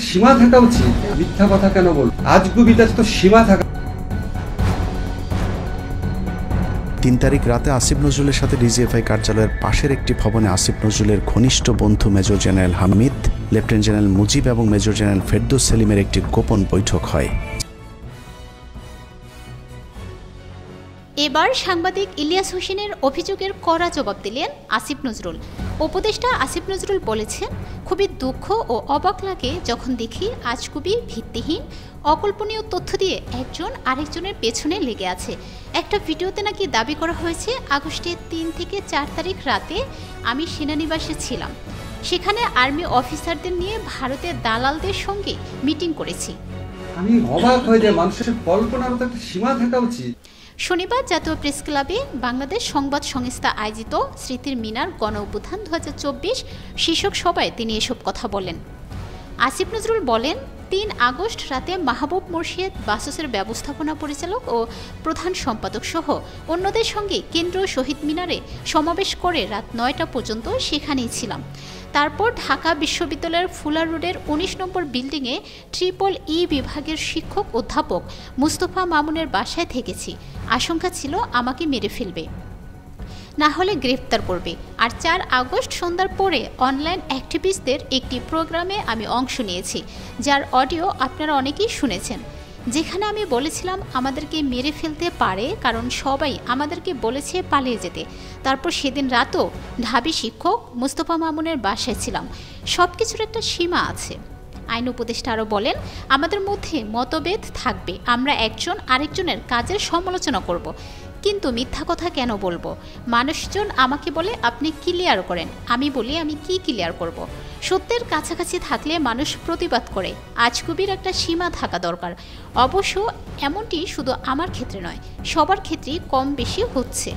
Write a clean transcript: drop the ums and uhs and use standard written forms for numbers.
সীমা থাকা উচিত। মিথ্যা কথা কেন বল? আজগুবিটার তো সীমা থাকা। ৩ তারিখ রাতে আসিফ নজরুলের সাথে ডিজিএফআই কার্যালয়ের পাশের একটি ভবনে আসিফ নজরুলের ঘনিষ্ঠ বন্ধু major general Hamid, lieutenant general Mujib এবং মেজর জেনারেল ফেরদৌস সেলিমের একটি গোপন বৈঠক হয়। এবার সাংবাদিক ইলিয়াস হোসেনের অভিযোগের কড়া জবাব দিলেন আসিফ নজরুল। উপদেষ্টা আসিফ নজরুল বলেছেন, খুবই দুঃখ ও অবাক লাগে যখন দেখি আজগুবি ভিত্তিহীন অকল্পনীয় তথ্য দিয়ে একজন আরেকজনের পেছনে লেগে আছে। একটা ভিডিওতে নাকি দাবি করা হয়েছে আগস্টের ৩ থেকে ৪ তারিখ রাতে আমি সেনানিবাসে ছিলাম, সেখানে আর্মি অফিসারদের নিয়ে ভারতের দালালদের সঙ্গে মিটিং করেছি। আমি অবাক হয়ে যাই, মানুষের কল্পনার তো একটা সীমা থাকা উচিত। শনিবার জাতীয় প্রেস ক্লাবে বাংলাদেশ সংবাদ সংস্থা আয়োজিত স্মৃতির মিনার গণ অভ্যুত্থান ২০২৪ শীর্ষক সভায় তিনি এসব কথা বলেন। আসিফ নজরুল বলেন, ৩ আগস্ট রাতে মাহবুব মুর্শিদ বাসসের ব্যবস্থাপনা পরিচালক ও প্রধান সম্পাদক সহ অন্যদের সঙ্গে কেন্দ্রীয় শহীদ মিনারে সমাবেশ করে রাত ৯টা পর্যন্ত সেখানেই ছিলাম। তারপর ঢাকা বিশ্ববিদ্যালয়ের ফুলার রোডের ১৯ নম্বর বিল্ডিংয়ে ট্রিপল-ই বিভাগের শিক্ষক অধ্যাপক মুস্তফা মামুনের বাসায় থেকেছি। আশঙ্কা ছিল আমাকে মেরে ফেলবে, না হলে গ্রেফতার করবে। আর ৪ আগস্ট সন্ধ্যার পরে অনলাইন অ্যাক্টিভিস্টদের একটি প্রোগ্রামে আমি অংশ নিয়েছি, যার অডিও আপনারা অনেকেই শুনেছেন, যেখানে আমি বলেছিলাম আমাদেরকে মেরে ফেলতে পারে, কারণ সবাই আমাদেরকে বলেছে পালিয়ে যেতে। তারপর সেদিন রাতও ঢাবি শিক্ষক মুস্তফা মামুনের বাসায় ছিলাম। সব কিছুর একটা সীমা আছে। আইন উপদেষ্টা আরও বলেন, আমাদের মধ্যে মতভেদ থাকবে, আমরা একজন আরেকজনের কাজের সমালোচনা করব, কিন্তু মিথ্যা কথা কেন বলবো? মানুষজন আমাকে বলে আপনি ক্লিয়ার করেন, আমি বলি আমি কি ক্লিয়ার করব? সত্যের কাছাকাছি থাকলে মানুষ প্রতিবাদ করে। আজগুবির একটা সীমা থাকা দরকার। অবশ্য এমনটি শুধু আমার ক্ষেত্রে নয়, সবার ক্ষেত্রেই কম বেশি হচ্ছে।